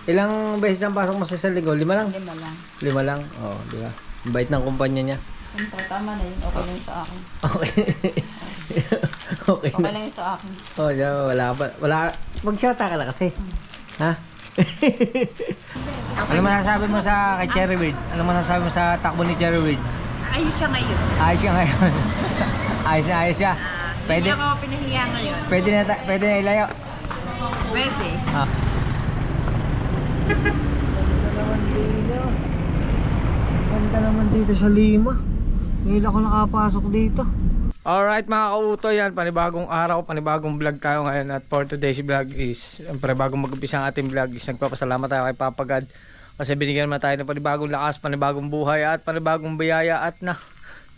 Ilang beses ang pasok mo sa isang linggo? 5 lang? 5 lang. 5 lang? Oo, di ba? Ang bait ng kumpanya niya. Siyempre, tama na yun. Okay lang sa akin. Okay. Okay Okay na. lang yun sa akin. Oh, yeah, wala. Mag-shota ka na kasi. Ha? Ano masasabi mo sa kay Cherry Bird? Ano masasabi mo sa takbo ni Cherry Bird? Ayos siya ngayon. Ayos siya ngayon. Ayos siya. Pwede. Pwede, Hindi ako pinahiya ngayon. pwede na ilayo. Pwede. Ah. Ganda naman dito sa Lima. Ngayon ako nakapasok dito. Alright mga kauto, yan panibagong araw, panibagong vlog tayo ngayon. At for today's vlog is, siyempre bagong mag-umpisa ang ating vlog is nagpapasalamat tayo kay Papa God. Kasi binigyan naman tayo ng panibagong lakas, panibagong buhay at panibagong biyaya. At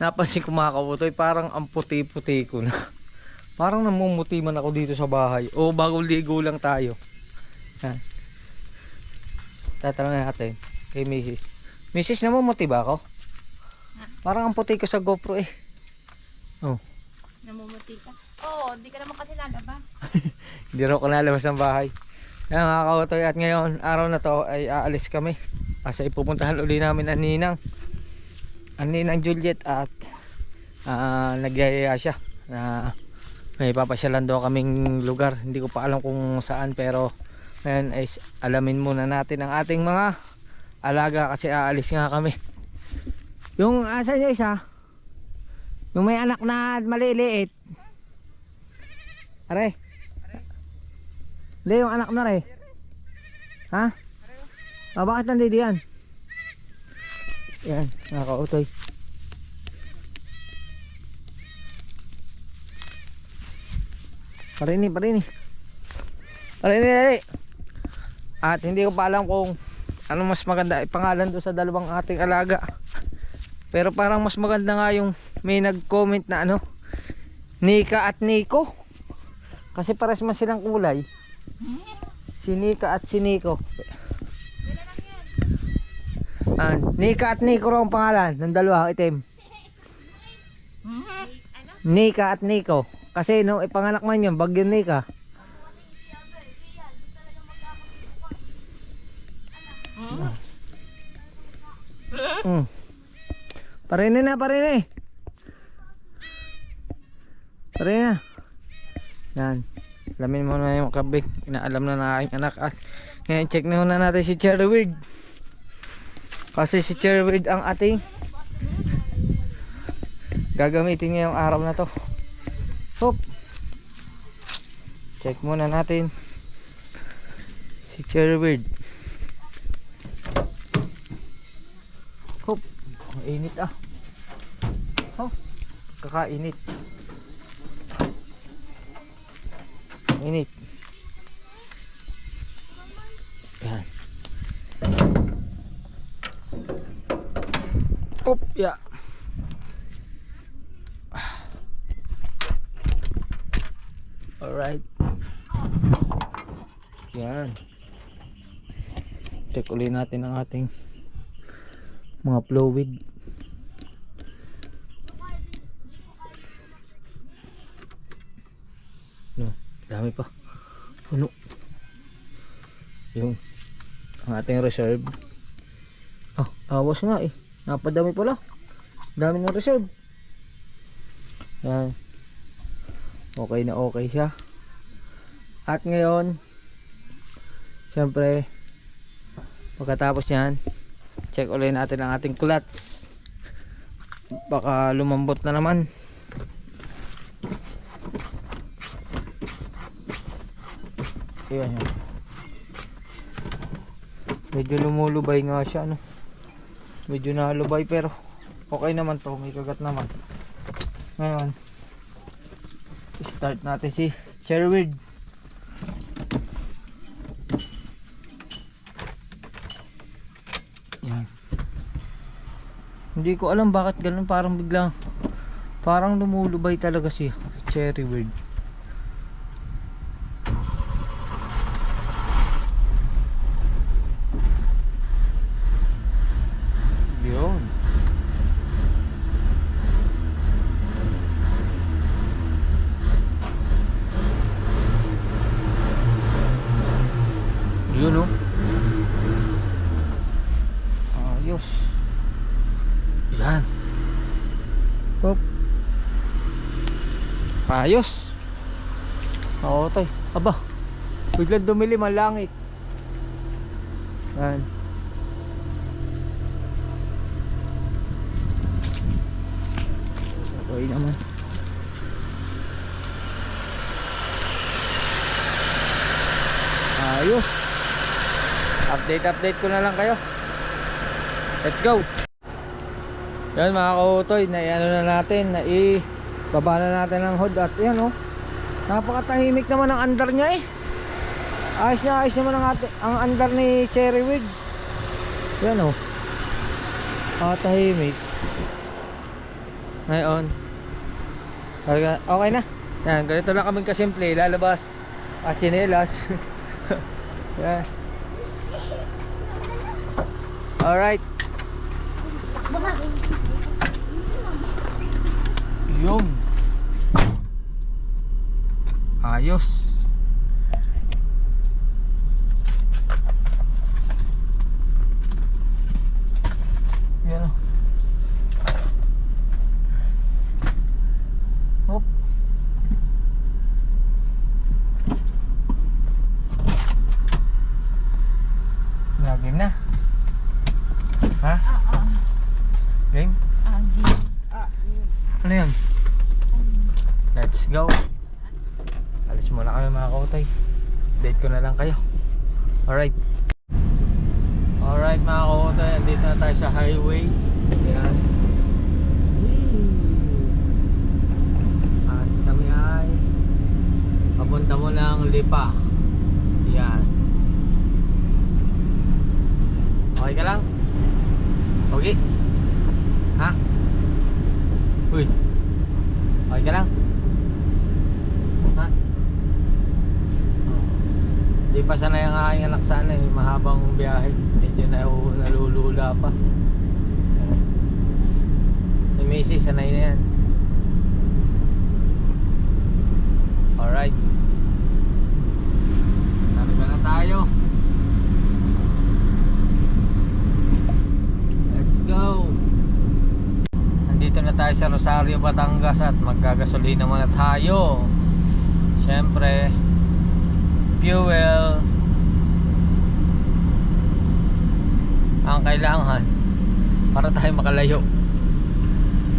napansin ko mga kauto, parang ang puti-puti ko na. Parang namumuti man ako dito sa bahay. O bagong ligo lang tayo. Yan. Tatanungin natin kay Mrs. Mrs, namumuti ba ako? Parang ang puti ko sa GoPro eh. Oh. Namumuti ka. Oo, hindi ka naman kasi lalabas. Hindi raw ko nalabas ng bahay. Yan mga kautoy, at ngayon araw na to ay aalis kami. Kasi ipupuntahan uli namin ang Ninang Juliet. At nagyayaya siya na may papasyalan daw kaming lugar. Hindi ko pa alam kung saan, pero ngayon ay alamin muna natin ang ating mga alaga kasi aalis nga kami. Yung asa niya isa, yung may anak na maliliit. Are. Hindi, yung anak na re. Ha? Bakit nandito yan? Yan, nakakautoy. Parini. Parini. At hindi ko pa alam kung ano mas maganda ipangalan doon sa dalawang ating alaga. Pero parang mas maganda nga yung may nag-comment na Nika at Nico. Kasi pares man silang kulay. Si Nika at si Nico. Nika at Nico raw ang pangalan ng dalawang itim. Nika at Nico. Kasi nung ipanganak man yun, Bagyo Nika. Parini na. Yan. Alamin mo na yung kabig. Inaalam na na aking anak. At ngayon check na muna natin si Cherry Bird. Kasi si Cherry Bird ang ating gagamitin ngayong araw na to. Hop. Check muna natin si Cherry Bird. Hop. Ang init ah. Oh, kakainit. Init. Yan. Op, ya. Alright. Yan. Check ulit natin ang ating mga fluid. No, dami pa. Puno. Yung ang ating reserve. Awas nga eh. Napadami pala. Dami ng reserve. Yan. Okay na okay siya. At ngayon, siyempre, pagkatapos yan, check ulit natin ang ating clutch. Baka lumambot na naman. Ayan yan. Medyo lumulubay nga siya, medyo nalubay, pero okay naman to, may kagat naman. Ngayon, start natin si Cherry Bird. Yan. Hindi ko alam bakit ganun, parang biglang parang lumulubay talaga si Cherry Bird. Yun. Yun, oh. Ayos. Yan. Hop. Ayos. Oo, tay. Aba. Biglang dumilim ang langit. Yan. Okay naman. Ayos. Update ko na lang kayo. Let's go. Yan mga kautoy, ano na natin, baba na natin ang hood at yan oh. Napakatahimik naman ang andar niya eh. Ayos naman ang andar ni Cherry Wig. Yan oh. Tahimik. Ngayon. Okay na. Yan, ganito lang kaming kasimple, lalabas at chinelas. Yan. Alright. Yun. Ayos. Yan. Hop. Game na. Ha? Game? Game. Ano yun? Let's go. Alis muna kami mga kautay. Date ko na lang kayo. Alright. Alright mga kautay, andito na tayo sa highway. Ayan. At kami ay papunta mo ng Lipa. Ayan. Okay ka lang? Okay? Ha? Uy. Okay ka lang? Ha? Di pa sanay ang aking anak sana eh. Mahabang biyahe. Medyo nalulula pa. Si Macy sanay na yan. Alright. Narga na tayo. Let's go. Nandito na tayo sa Rosario, Batangas at magkagasolina muna tayo. Siyempre fuel ang kailangan para tayo makalayo.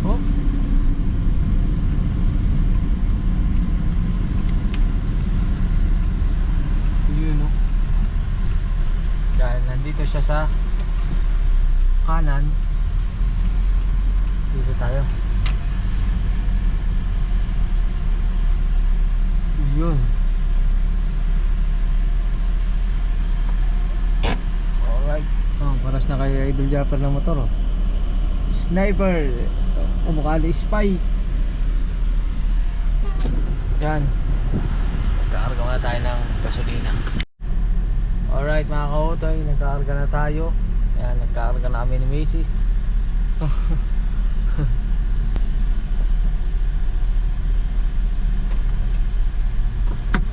Oh. Yun oh. Dahil nandito siya sa kanan, dito tayo. Yun. Alright. Paras na kay Idol Japper ng motor oh. Sniper. Kumukha na spy. Yan. Nagkakarga muna tayo ng gasolina. Alright mga kautoy, nagkakarga na tayo. Yan, nagkakarga na kami ni Macy's.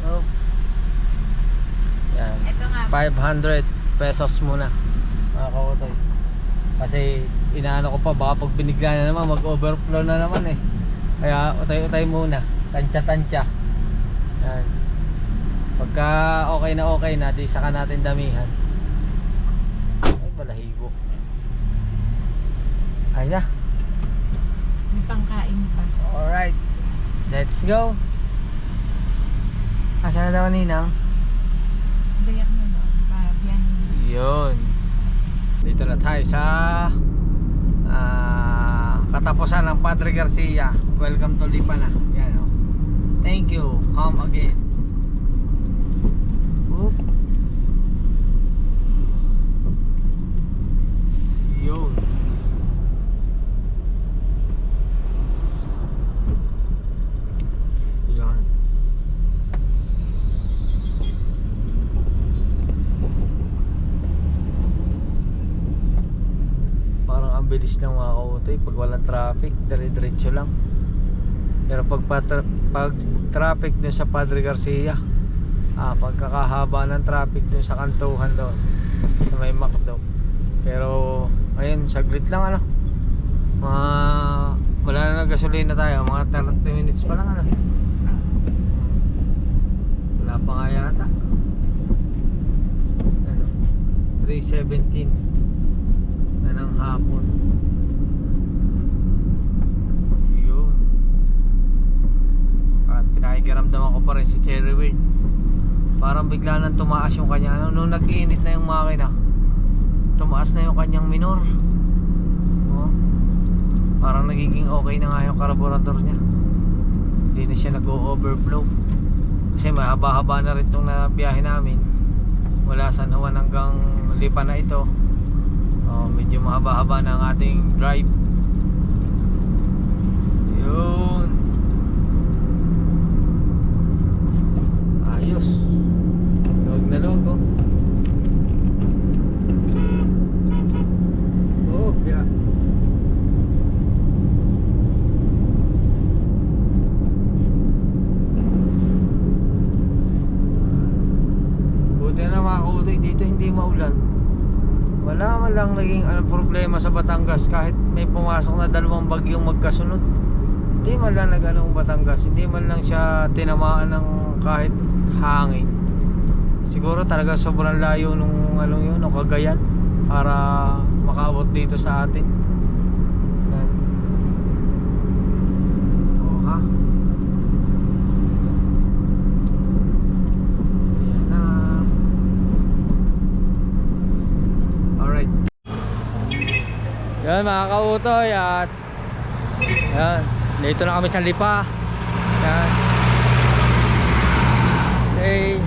Oh. Yan. Ito nga. 500 pesos muna mga kautoy. Kasi inaano ko pa, baka pag binigla na naman mag-overflow na naman eh. Kaya utay-utay muna, tansya-tansya. Yan. Pagka okay na, di saka natin damihan. Ay balahibo. Ayos na. May pangkain pa. Alright, let's go. Asa na daw ninang? Dayak na ba? Para biyan. Yun. Dito na tayo sa katapusan ng Padre Garcia. Welcome to Lipa na. Yan o. Thank you. Come again. Oop. Yun. Yan. Parang ang bilis ng mga kautoy pag walang traffic, dire-diretso lang. Pero pag traffic dun sa Padre Garcia, pagkakahaba ng traffic dun sa kantuhan doon sa may McDo, Pero ayun, saglit lang ano. Wala na gasolina tayo, mga 30 minutes pa lang ano. Wala pa nga yata. Ano, 3:17 na ng hapon. Yun. At pinakikiramdaman ko pa rin si Cherry Weird. Parang bigla nang tumaas yung kanya ano, nung nag-iinit na yung makina, tumaas na yung kanyang minor. Oh, parang nagiging okay na nga yung carburetor niya. Hindi na siya nag-o-overflow. Kasi mahaba-haba na rin itong nabiyahe namin mula San Juan hanggang Lipa na ito. Oh, medyo mahaba-haba na ang ating drive. Yun. Ayos. Luwag na luwag oh. Oh, yeah. Buti na mga kautoy, dito hindi maulan. Wala man lang naging problema sa Batangas kahit may pumasok na 2 bagyong magkasunod. Hindi man lang nag-anong Batangas, hindi man lang siya tinamaan ng kahit hangin. Siguro talaga sobrang layo nung yun, nung Cagayan para makaabot dito sa atin. Yan. Oh, ha? Ayan na. Alright. Yan mga kautoy, at yan, dito na kami sa Lipa. Yan. Okay,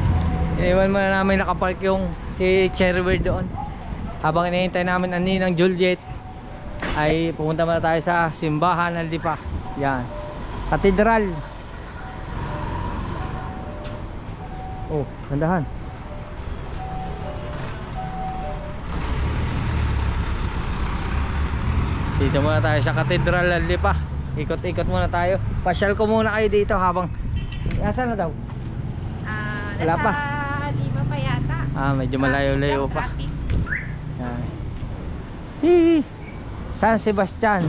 iniwan muna namin nakapark yung si Cherry Weird doon. Habang inihintay namin ang ninang Juliet, ay pupunta muna tayo sa simbahan ng Lipa. Yan, katedral. Oh, gandahan. Dito muna tayo sa katedral ng Lipa. Ikot-ikot muna tayo. Pasyal ko muna kayo dito habang asan na daw? Wala pa. Lima pa yata. Medyo malayo-layo pa. Traffic. Yan. Hihi. San Sebastian.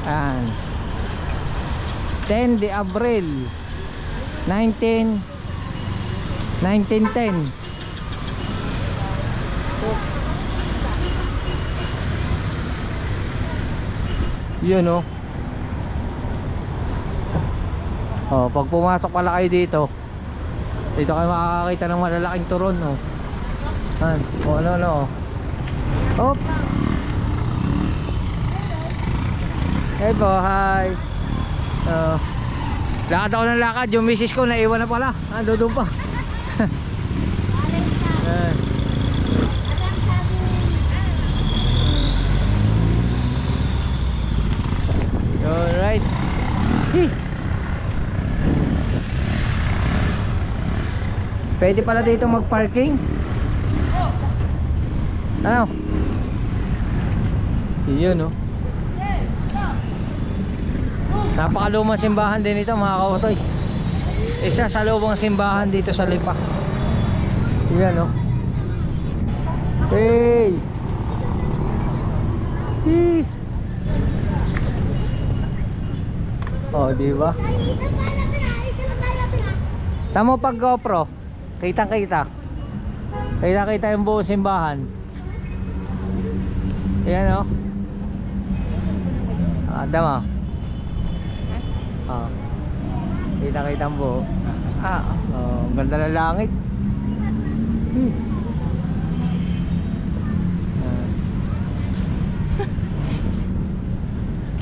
Yan. 10 de Abril 1910. Yun oh. Oh, pag pumasok pala kayo dito, dito kayo makakakita ng malalaking turon oh. Oh, ano. Hop. Hey po, hi. Lakad ako ng lakad. Yung misis ko naiwan na pala. Doon pa. Alright. Pwede pala dito mag-parking. Ano? Yun oh. Napakalumang simbahan din ito mga kautoy. Isa sa lumang simbahan dito sa Lipa. Yan oh. Hey! Hey! Oh, di ba? Tamo pag GoPro, kitang-kita. Kita-kita yung buong simbahan. Ayan oh. Tama. Oh. Kita-kita ang buo. Oh, ganda ng langit.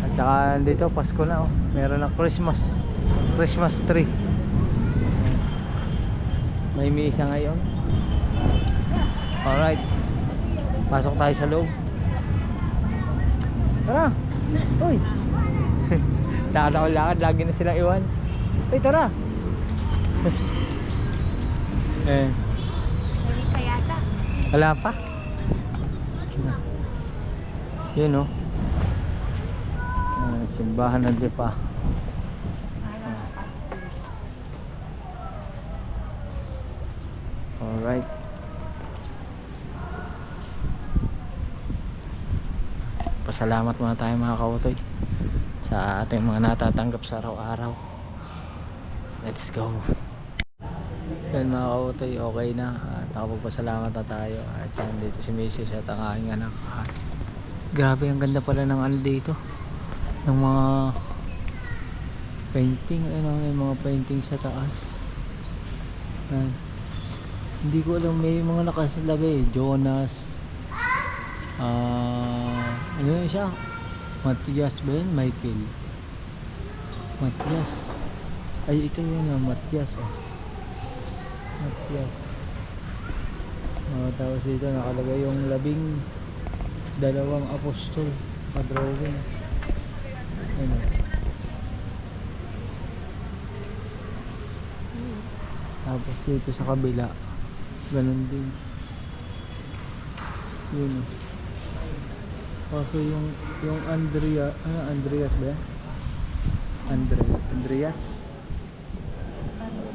At saka dito Pasko na oh. Meron ng Christmas tree. May misa ngayon. Alright, pasok tayo sa loob. Tara. Uy. Lakad, lagi na silang iwan. Uy, tara. May visa yata. Wala pa. Yun oh. Simbahan ng Lipa. Alright. Pasalamat muna tayo mga kautoy sa ating mga natatanggap sa araw-araw. Let's go. Yan mga kautoy, okay na at nakapagpasalamat na tayo. At yan, dito si Mrs. at ang aking anak. At grabe, ang ganda pala ng ano dito, ng mga painting. Ano, may mga painting sa taas. Yan. Hindi ko alam, may mga nakasalagay, Jonas, ano yun siya, Matias ba yun? Michael Matias, ay ito yun, Matias, Matias. Tapos dito nakalagay yung 12 apostol, pa-drawing. Ano, tapos dito sa kabila ganun din yun. Kaso yung Andreas ba yan? Andreas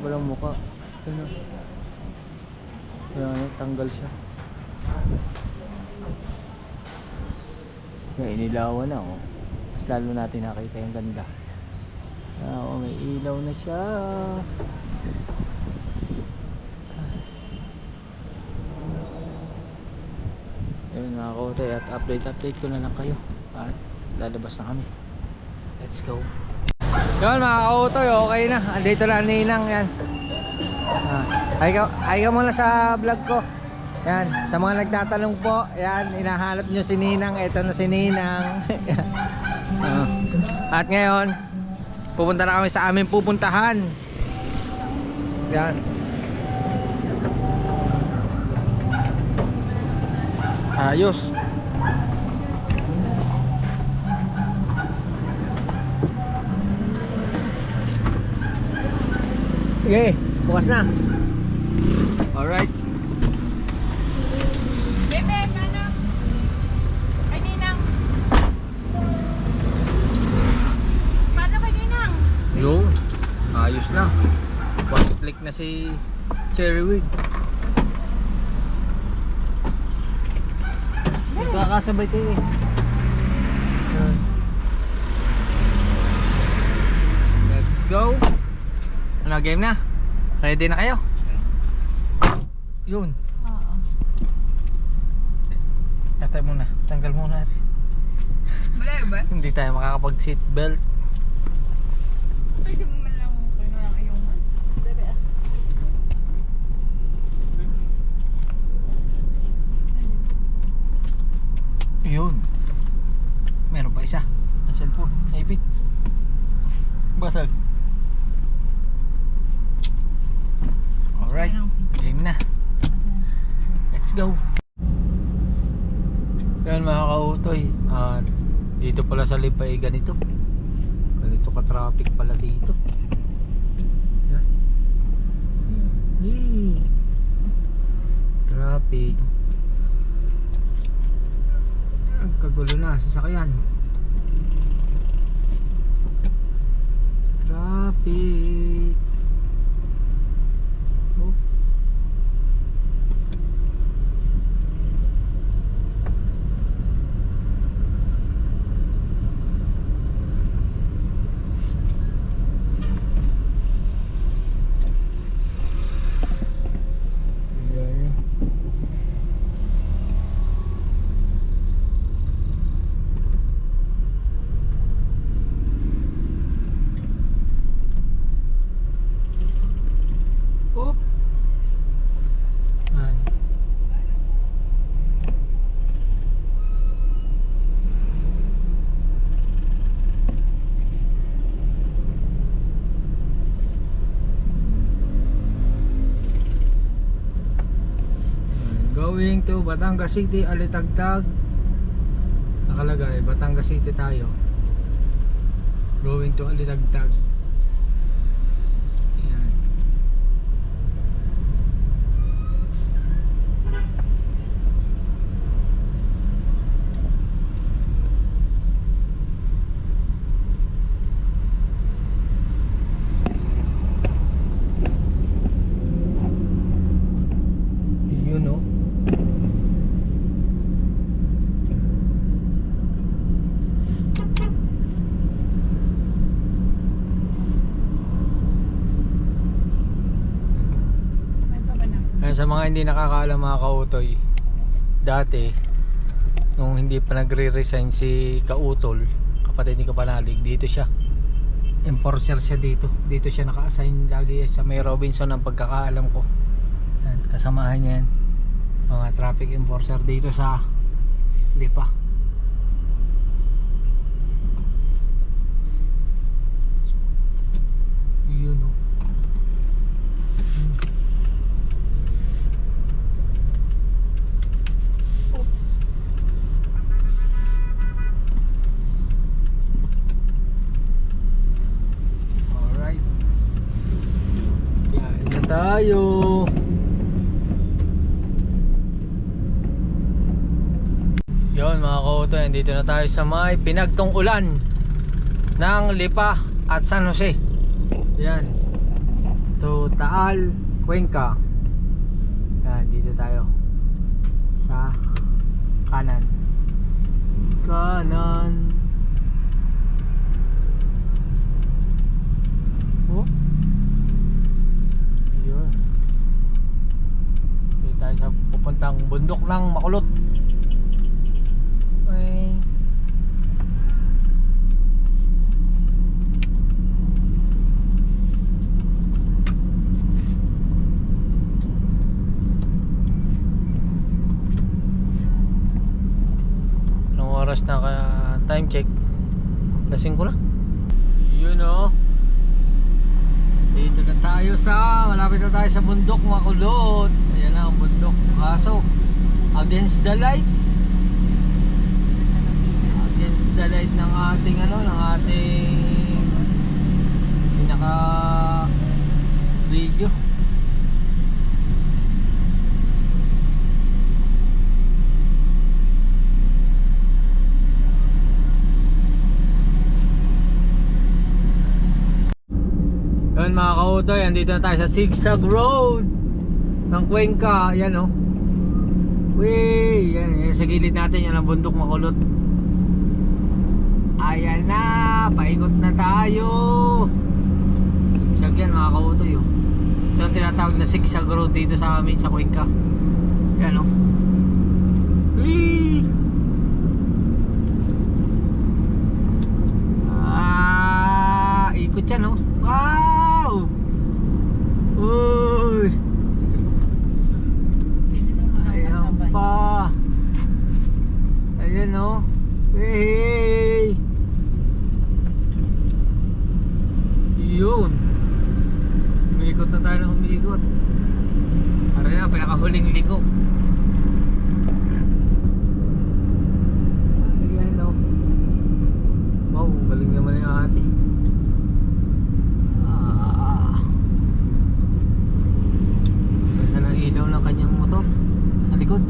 walang muka. Ano, tanggal siya. Inilawan na, oh. Mas lalo natin nakita yung ganda. May ilaw na siya. Ayun mga kautoy, at update ko na lang kayo at lalabas na kami. Let's go. Yun mga kautoy, okay na. Andito na ang ninang yan. Ay ka muna sa vlog ko. Yan, sa mga nagtatanong po, yan, hinahanap nyo si Ninang. Ito na si Ninang. At ngayon, pupunta na kami sa aming pupuntahan. Yan. Ayos. Okay, bukas na. Alright. Bebe, paano? Kay Ninang. Paano kay Ninang? Yo, ayos na. One-click na si Cherrywig. Kakasabay kayo eh. Let's go. Ano, game na? Ready na kayo? Yun. Oo. Tatay muna. Tanggal muna. Wala ba? Hindi tayo makakapag seatbelt. Pwede mo man lang kung ano lang iyong bebe. Yun. Meron pa isa. Ang cellphone. Naipit. Basag. Alright. Game na. Let's go. Yan mga kautoy. Dito pala sa Lipay ganito. Ganito ka traffic pala dito. Yan. Traffic. Ang kagulo na sasakyan. Traffic. Oh. Oop. Ayan. Going to Batangas City, Alitagtag. Nakalagay Batangas City tayo. Going to Alitagtag. Ayan. Yun, no? Sa mga hindi nakakaalam mga kautoy, dati nung hindi pa nagre-resign si Kautol, kapatid ni Kapanalig, dito siya. Enforcer siya dito. Dito siya naka-assign lagi sa May Robinson ang pagkakaalam ko. Yan, kasamahan niya yan. Mga traffic enforcer dito sa Lipa. Yun o. Alright. Kain na tayo. Yun mga kauto, dito na tayo sa may pinagtong ulan ng Lipa at San Jose. Yan, to Taal, Cuenca. Yan, dito tayo sa kanan. Oh, yun. Dito tayo sa pupuntang bundok ng Makulot. Okay. Anong oras na kaya time check? Lasing ko na. Yun o. Dito na tayo sa, malapit na tayo sa bundok Makulot. Ayan na ang bundok. Kaso against the light, the light ng ating ng ating pinaka video. Yun mga kautoy, andito na tayo sa Zigzag Road ng Cuenca. Yan o. Wey, yan sa gilid natin, yan ang bundok Makulot. Ayan na, paikot na tayo. Zigzag yan mga kautoy oh. Ito ang tinatawag na Zigzag Road dito sa amin sa Cuenca. Yan oh. Whee! Ikot yan oh. Wow! Uy! Ayan pa. Ayan oh. Hey! Yun. Umiikot na tayo ng umiikot. Para na, pinakahuling liko. Ayan o. Wow, galing naman yung ate. Ganda ng ilaw ng kanyang motor sa likod.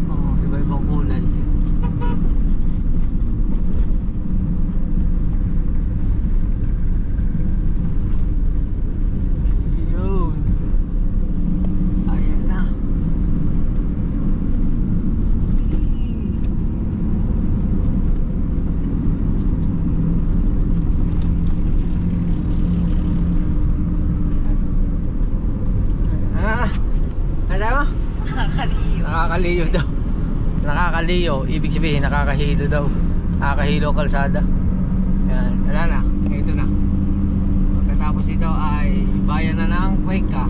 Oh, iba-ibang kulay. Nakakaliyo daw. Nakakaliyo, ibig sabihin nakakahilo daw. Nakakahilo kalsada. Yan, wala na. Ito na. Pagkatapos ito ay bayan na ng Cuenca.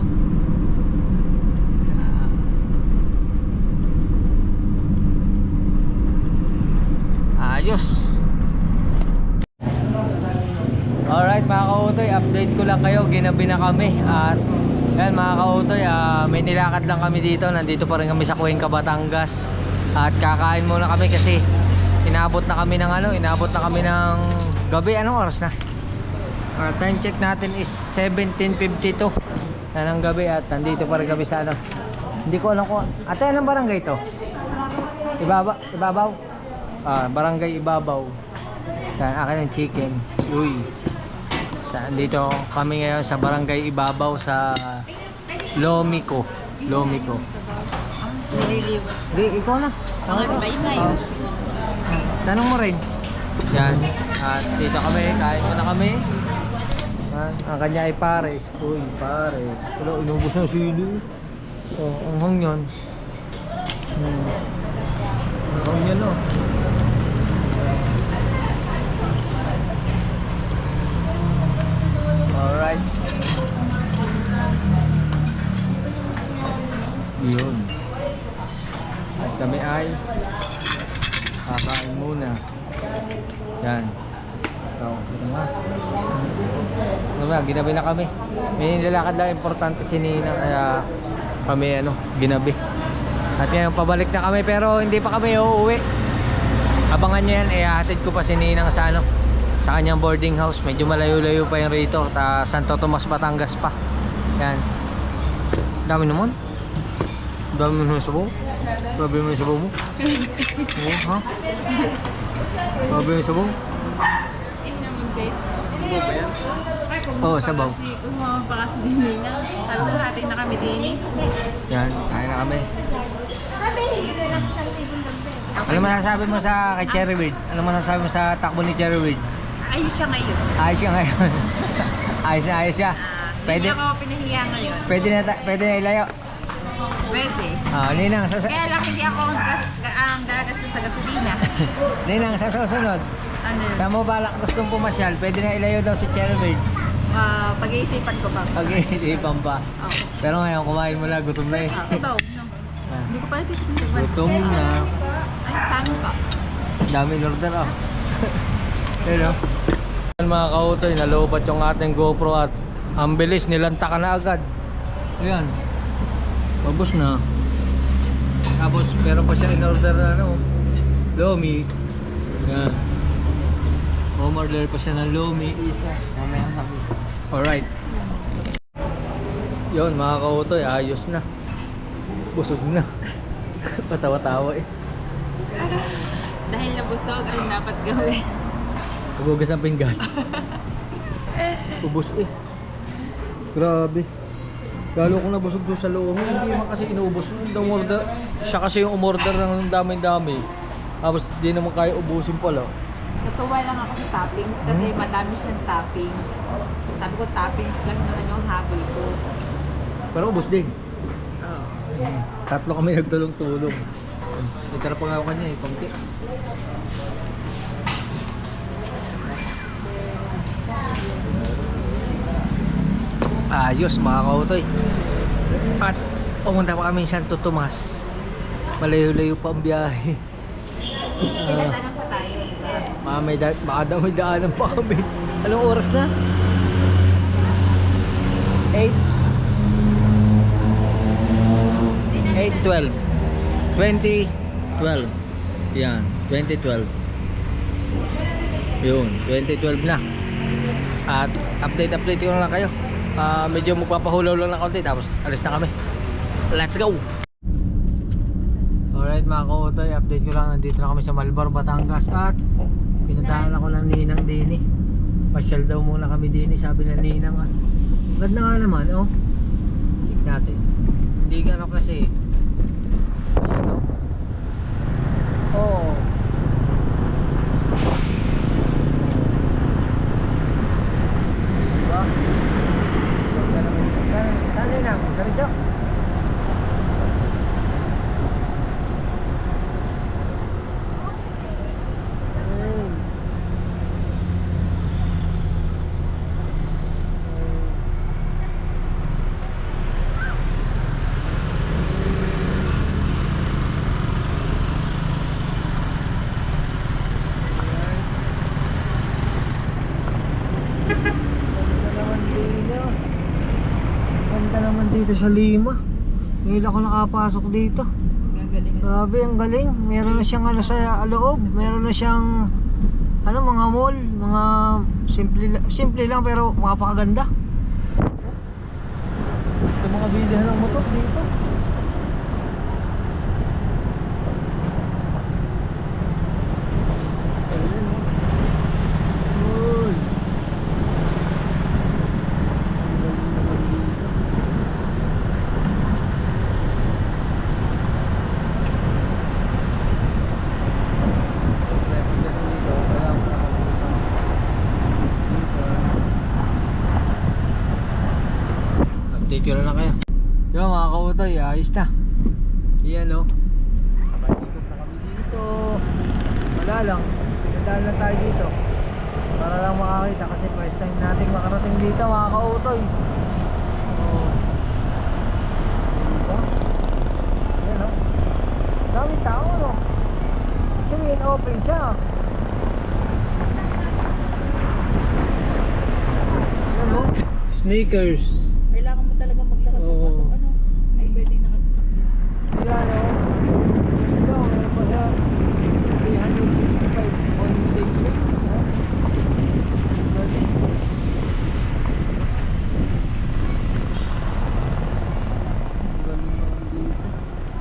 Ayos. Alright mga kautoy, update ko lang kayo. Ginabi na kami. At yan mga kautoy, may nilakad lang kami dito. Nandito pa rin kami sa Cuenca, Batangas. At kakain muna kami kasi inabot na kami ng inabot na kami ng gabi. Anong oras na? Time check natin is 17:52 na ng gabi. At nandito pa rin kami sa hindi ko alam kung ate, anong barangay ito? Ibabaw? Barangay Ibabaw. Yan, akin ng chicken. Uy. Dito kami ngayon sa Barangay Ibabaw sa Lomico. Di, ikaw na. Tanong mo rin. Yan. At dito kami, kain muna kami. Ang kanya ay pares. Uy, pares. Wala, inubos na sili. Oh, ang hangyan. Ang hangyan, oh. Alright. Yun. At kami ay kakain muna. Yan. So, ito nga. Ano ba, ginabi na kami. May nilalakad lang importante si Nina, kaya kami ginabi. At ngayon pabalik na kami pero hindi pa kami uuwi. Abangan nyo yan, hatid ko pa si Ninang sa sa kanyang boarding house. Medyo malayo-layo pa yung rito, Santo Tomas, Batangas pa. Yan. Dami naman. Dami naman sa buo. Grabe naman sa buo mo. Oo, ha? Grabe naman sa buo. naman guys. Sabaw ba yan? Oo, sabaw. Kumuha pa kasi din nila. Sabi ko hati na kami din eh. Yan, kaya na kami. Ano masasabi mo sa kay Cherry Bird? Ano masasabi mo sa takbo ni Cherry Bird? Ayos siya ngayon. Ayos siya ngayon. Ayos na ayos siya. Hindi ako pinahiya ngayon. Pwede na ilayo. Pwede. Ninang, Kaya lang hindi ako ang gagastos sa gasolina. Ninang, sa susunod. Ano? Sa mo balak gustong pumasyal, pwede na ilayo daw si Cherry Bird. Pag-iisipan ko pa. Pag-iisipan pa. Oo. Pero ngayon, kumain mo na, gutom na eh. Sabaw, no? Hindi ko pala titignan. Gutom na. Ay, tanong pa. Dami order ah. Hello. Mga kautoy, nalobat yung ating GoPro at ang bilis, nilanta ka na agad. Ayan. Mabos na. Tapos meron pa siya in order na lomi. Ayan. Order pa siya ng lomi. Isa. Mamaya kami. Alright. Yun mga kautoy, ayos na. Busog na. Patawa-tawa eh. Dahil nabusog, ano dapat gawin? Hugas ng pinggan. Ubus eh. Grabe. Lalo kung nabusog doon sa loob. Hindi naman kasi inuubos. Siya kasi yung umorder ng dami-dami. Tapos di naman kaya ubusin pala. Natuwa lang ako sa toppings kasi madami siyang toppings. Sabi ko toppings lang naman yung habol ko. Pero ubos din. Oo. Tatlo kami nagtulong-tulong. Itara pa nga ako kanya eh. Konti. Ayos mga kautoy. At pumunta pa kami sa Santo Tomas. Malayo-layo pa ang biyahe. Pinatanan pa tayo. Baka daw may daanan pa kami. Anong oras na? 8 8:12 2012. Yan, 2012. Yun, 2012 na. At update ko na lang kayo. Medyo magpapahulaw lang ng konti tapos alis na kami. Let's go! Alright mga kautoy, update ko lang. Nandito na kami sa Malbar, Batangas. At pinuntahan ako ng Ninang Dini. Pasyal daw muna kami Dini, sabi ng Ninang. Ganda nga naman, oh. Check natin. Hindi gano'n kasi. Ano? Oh. Diba? Saan Ninang? Diretso? Dito sa Lima. Ngayon ako nakapasok dito. Gagaling. Grabe, ang galing. Meron na siyang sa loob. Meron na siyang mga mall, mga simple lang pero mapakaganda. Ito mga bilihan ng motor dito. Uy. picture na kayo. Yo mga kautoy, ayos na. Yan o. Nakikot na kami dito. Wala lang, pinadaan lang tayo dito para lang makakita kasi first time natin makarating dito mga kautoy. Diba? Yan o. Dami tao no. Sabihin open siya. Yan o. Sneakers. Kailangan mo talaga maglakad Oo. papasok ano. Ay, pwede nakasasakyan. Yan o. Ito, meron pa siya 365 on day sale.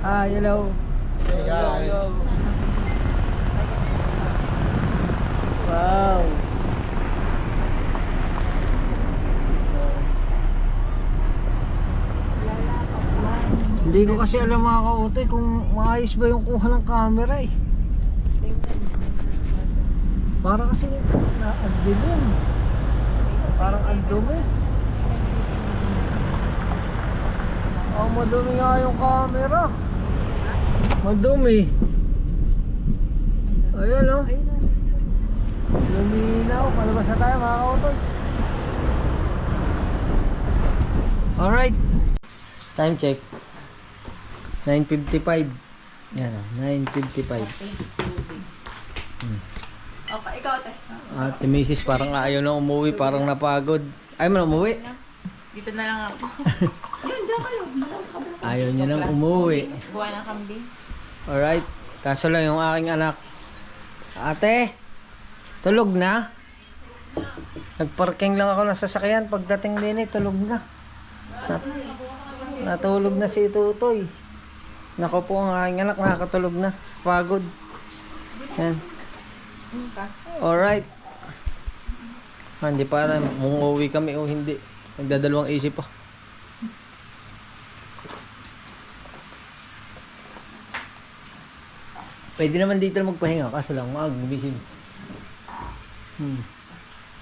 Ah, hello. Hey guys. Wow. Hindi ko kasi alam mga kautoy kung maayos ba yung kuha ng camera eh. Para kasi na-addilim. Parang ang dumi. Oh, madumi nga yung camera. Madumi. Ayan o. Luminaw. Palabas na tayo mga kautoy. Alright. Time check. 9:55. Yan o, 9:55. Okay, ikaw ate. At si Mrs. parang ayaw na umuwi, parang napagod. Ayaw mo na umuwi? Dito na lang ako. Yun, dyan kayo. Malaw sa kabila. Ayaw niya nang umuwi. Gawa ng kambing. Alright. Kaso lang yung aking anak. Ate, tulog na? Nagparking lang ako ng sasakyan. Pagdating din tulog na. Natulog na si Tutoy. Nako po ang aking anak, nakakatulog na. Pagod. Yan. Alright. Hindi pa alam kung uuwi kami o hindi. Nagdadalawang isip pa. Pwede naman dito magpahinga kaso lang magbisig.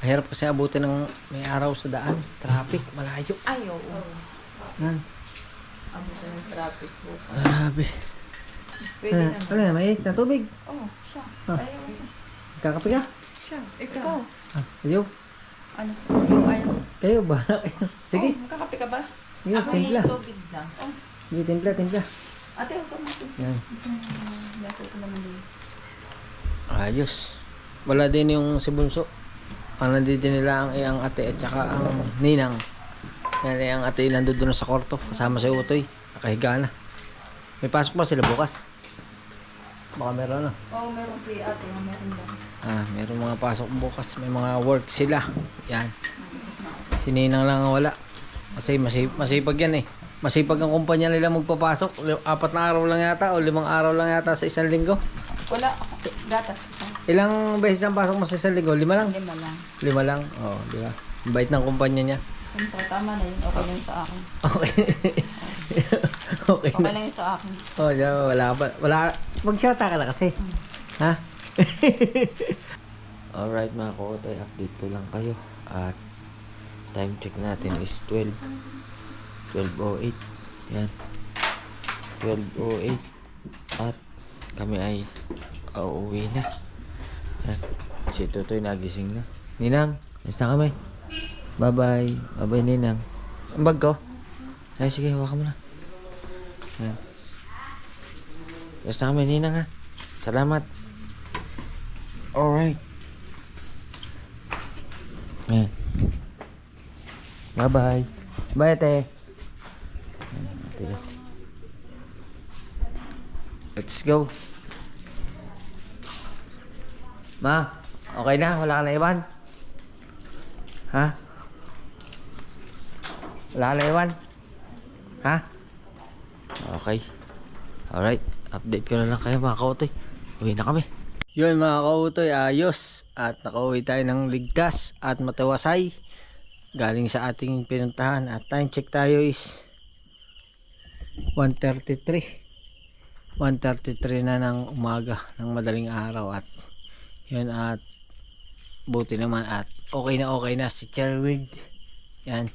Mahirap kasi abutin ng may araw sa daan. Traffic, malayo. Ay, oo. Yan. Ang traffic po. Grabe. Pwede naman. Ano yan, may sa tubig. Oo, siya. Ah. Ayaw ko. Kakape ka? Siya. Ikaw. Ayaw. Ano? Ikaw ayaw. Kayo ba? Sige. Oh, makakape ka ba? Sige, Ako timpla. yung tubig lang. Oh, Sige, timpla, timpla. ate, ako naman. Yan. Nasa ko naman din. Ayos. Wala din yung si Bunso. Ang nandito nila ang iyang ate at saka ang ninang. Yan ang ate nandun doon sa kwarto kasama si Utoy. Nakahiga na. May pasok pa sila bukas. Baka meron na. Oo, meron si ate. Meron lang. Meron mga pasok bukas. May mga work sila. Yan. Si ninang lang ang wala. Kasi masipag yan eh. Masipag ang kumpanya nila magpapasok. 4 na araw lang yata o 5 araw lang yata sa isang linggo. Wala. Gatas. Ilang beses ang pasok mo sa isang linggo? 5 lang? 5 lang. 5 lang? Oo, di ba? Ang bait ng kumpanya niya. Siyempre, tama na yun. Okay lang sa akin. Okay. Okay Okay na. lang yun sa akin. Oh, diba, wala. Mag-shouta ka na kasi. Ha? Alright mga kautoy, update ko lang kayo. At time check natin is 12:08. Yan. 12:08. At kami ay uuwi na. Yan. Si Tutoy nagising na. Ninang, basta kami. Bye-bye. Bye-bye, Ninang. Ang bag ko? Ay, sige, hawakan mo na. Yan. Basta kami, Ninang ha. Salamat. Alright. Yan. Bye-bye. Bye, ate. Yan, ate. Let's go. Ma, okay na? Wala ka na iwan? Ha? Wala ka na iwan? Ha? Okay. Alright. Update ko na lang kayo mga kautoy. Uwi na kami. Yun mga kautoy, ayos. At nakauwi tayo ng ligtas at matiwasay. Galing sa ating pinuntahan. At time check tayo is 1:33. 1:33 na ng umaga ng madaling araw. At yun, at buti naman at okay na si Cherwig. Yan.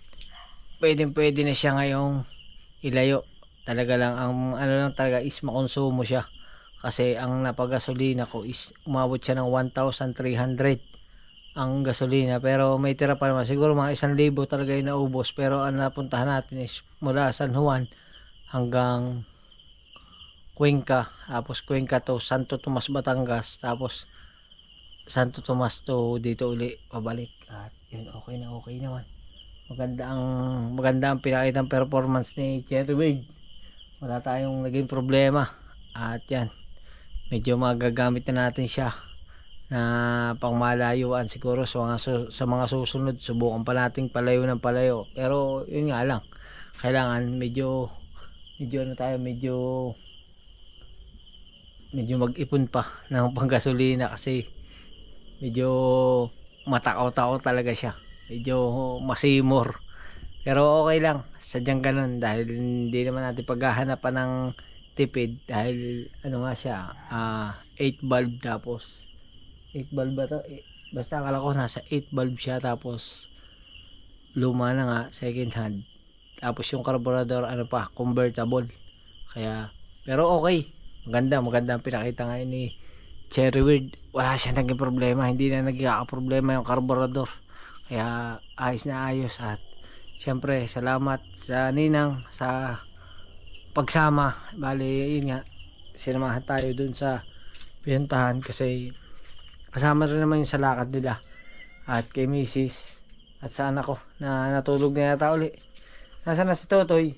pwede na siya ngayong ilayo. Talaga lang ang ano lang talaga is makonsumo siya. Kasi ang napagasolina ko is umabot siya ng 1,300 ang gasolina, pero may tira pa naman, siguro mga 1,000 talaga yung naubos. Pero ang napuntahan natin is mula San Juan hanggang Cuenca, tapos Cuenca to Santo Tomas, Batangas, tapos Santo Tomas to dito uli pabalik. At yun, okay naman. Maganda ang pinakitang performance ni Cherry Wade. Wala tayong naging problema. At yan, medyo magagamit na natin siya na pangmalayuan siguro sa mga susunod. Subukan pa nating palayo ng palayo, pero yun nga lang, kailangan medyo mag-ipon pa ng panggasolina kasi medyo matakaw-takaw talaga siya, medyo masimor. Pero okay lang, sadyang ganun, dahil hindi naman natin paghahanapan ng tipid, dahil ano nga siya, 8 bulb, tapos 8 bulb ba to? Basta akala ko nasa 8 bulb siya, tapos luma na nga, second hand, tapos yung carburetor ano pa, convertible. Kaya pero okay, maganda ang pinakita ngayon ni Cherry Wade. Wala siya naging problema, hindi na nagkaka-problema yung carburetor, kaya ayos na ayos. At syempre salamat sa ninang sa pagsama. Bali yun nga, sinamahan tayo dun sa pinuntahan kasi kasama rin naman yung sa lakad nila, at kay Mrs. at sa anak ko na natulog na yata uli. Nasaan na si Totoy?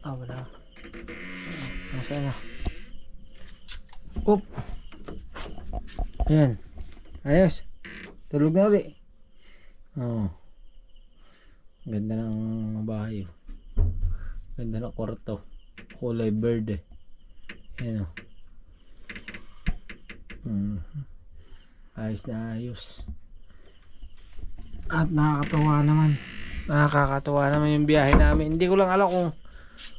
Wala. Nasaan na? Oop. Ayan. Ayos. Tulog na uli. Ganda ng bahay. Ganda ng kwarto. Kulay verde. Ayan o. Ayos na ayos. At nakakatuwa naman yung biyahe namin. Hindi ko lang alam kung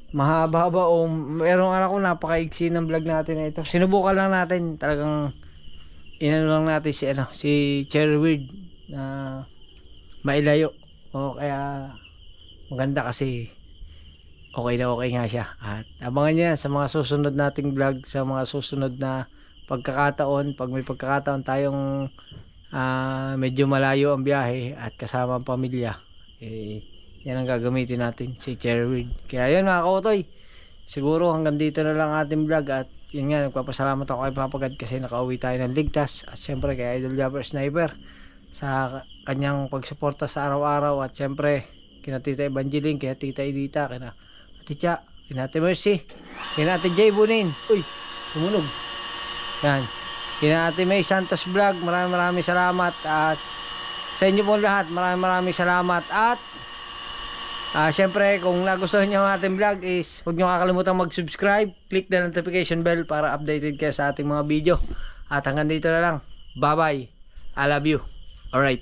mahaba ba o merong alam kung napakaigsi ng vlog natin na ito. Sinubukan lang natin, talagang inano lang natin si Cherry Wade na mailayo. Kaya maganda kasi okay nga siya. At abangan niya sa mga susunod nating vlog, sa mga susunod na pagkakataon, pag may pagkakataon tayong medyo malayo ang biyahe at kasama ang pamilya, yan ang gagamitin natin, si Cherry Wade. Kaya yun mga kautoy, siguro hanggang dito na lang ating vlog. At yun nga, nagpapasalamat ako kay Papa God kasi nakauwi tayo ng ligtas. At syempre kay Idol Jumper Sniper sa kanyang pagsuporta sa araw-araw. At syempre kina Tita Evangeline, kina Tita Edita, kina Aticha, kina Ate Mercy, kina Ate Jay Bunin. Uy, tumunog. Yan, kina Ate May Santos Vlog, maraming salamat. At sa inyo po lahat, maraming salamat. At syempre kung nagustuhan nyo ang ating vlog is huwag nyo kakalimutan mag-subscribe, click the notification bell para updated kayo sa ating mga video. At hanggang dito na lang, bye bye, I love you. Alright.